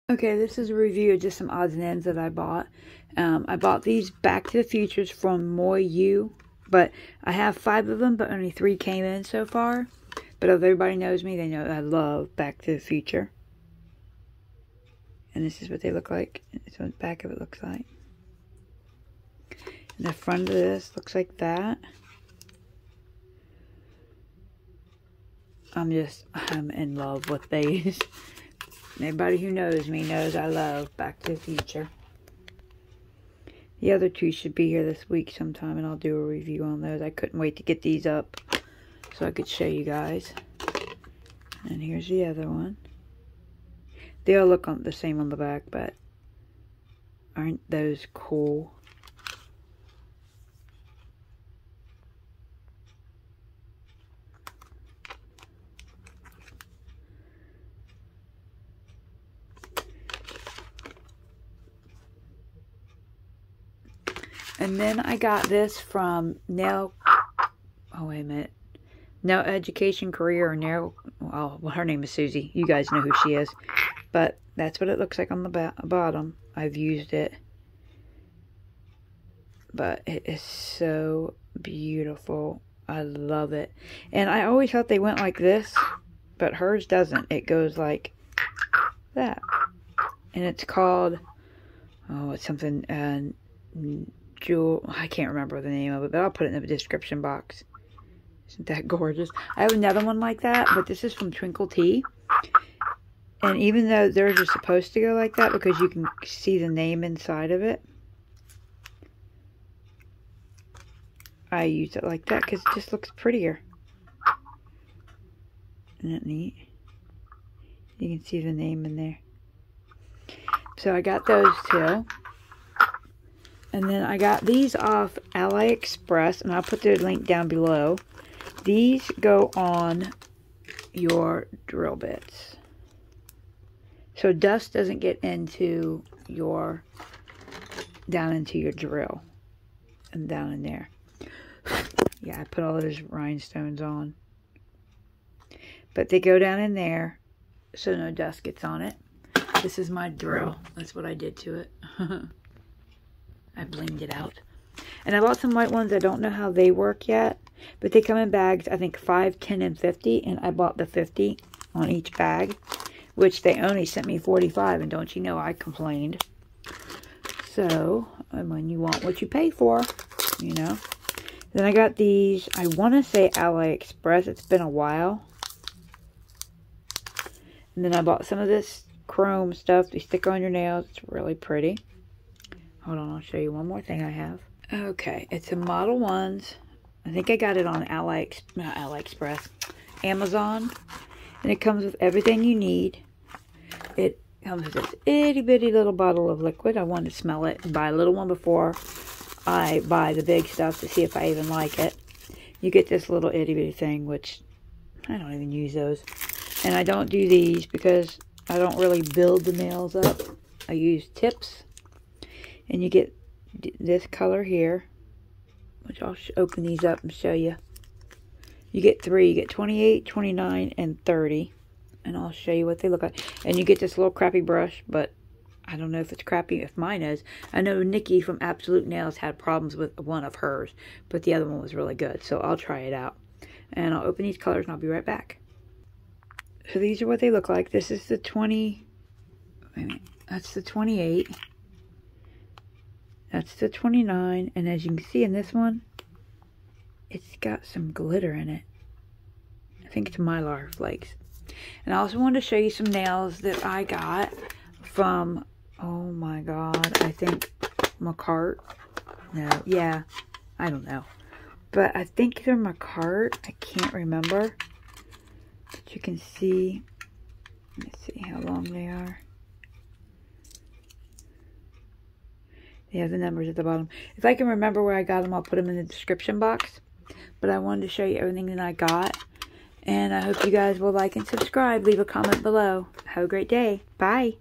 Okay, this is a review of just some odds and ends that I bought. I bought these Back to the Futures from Moyu, but I have 5 of them, but only 3 came in so far. But if everybody knows me, they know I love Back to the Future. And this is what they look like. This is what the back of it looks like. And the front of this looks like that. I'm in love with these. Everybody who knows me knows I love Back to the Future. The other 2 should be here this week sometime, and I'll do a review on those. I couldn't wait to get these up so I could show you guys. And here's the other one. They all look the same on the back, but aren't those cool? And then I got this from Nail Education Career, or Nail, well, her name is Suzie. You guys know who she is. But that's what it looks like on the bottom. I've used it. But it is so beautiful. I love it. And I always thought they went like this, but hers doesn't. It goes like that. And it's called, it's something, Jewel, I can't remember the name of it, but I'll put it in the description box. Isn't that gorgeous? I have another one like that, but this is from Twinkle Tea. And even though theirs are supposed to go like that, because you can see the name inside of it, I use it like that because it just looks prettier. Isn't that neat? You can see the name in there. So I got those 2. And then I got these off AliExpress, and I'll put the link down below. These go on your drill bits, so dust doesn't get into down into your drill and down in there. Yeah, I put all those rhinestones on, but they go down in there so no dust gets on it. This is my drill. That's what I did to it. I blinged it out. And I bought some white ones. I don't know how they work yet, but they come in bags, I think 5, 10, and 50, and I bought the 50 on each bag, which they only sent me 45, and don't you know I complained. So, when you want what you pay for, you know. Then I got these, I want to say AliExpress. It's been a while. And then I bought some of this chrome stuff to stick on your nails. It's really pretty. Hold on, I'll show you one more thing I have. Okay, it's a Model 1s. I think I got it on AliExpress, Amazon. And it comes with everything you need. It comes with this itty bitty little bottle of liquid. I wanted to smell it and buy a little one before I buy the big stuff to see if I even like it. You get this little itty bitty thing, which I don't even use those. And I don't do these because I don't really build the nails up. I use tips. And you get this color here, which I'll open these up and show you. You get 3. You get 28, 29, and 30. And I'll show you what they look like. And you get this little crappy brush, but I don't know if it's crappy, if mine is. I know Nikki from Absolute Nails had problems with one of hers, but the other one was really good. So I'll try it out. And I'll open these colors and I'll be right back. So these are what they look like. This is the 20, wait a minute, that's the 28. That's the 29, and as you can see in this one, it's got some glitter in it. I think it's Mylar flakes. And I also wanted to show you some nails that I got from, oh my god, I think McCart. No, yeah, I don't know. But I think they're McCart. I can't remember. But you can see, let's see how long they are. They have the numbers at the bottom. If I can remember where I got them, I'll put them in the description box. But I wanted to show you everything that I got. And I hope you guys will like and subscribe. Leave a comment below. Have a great day. Bye.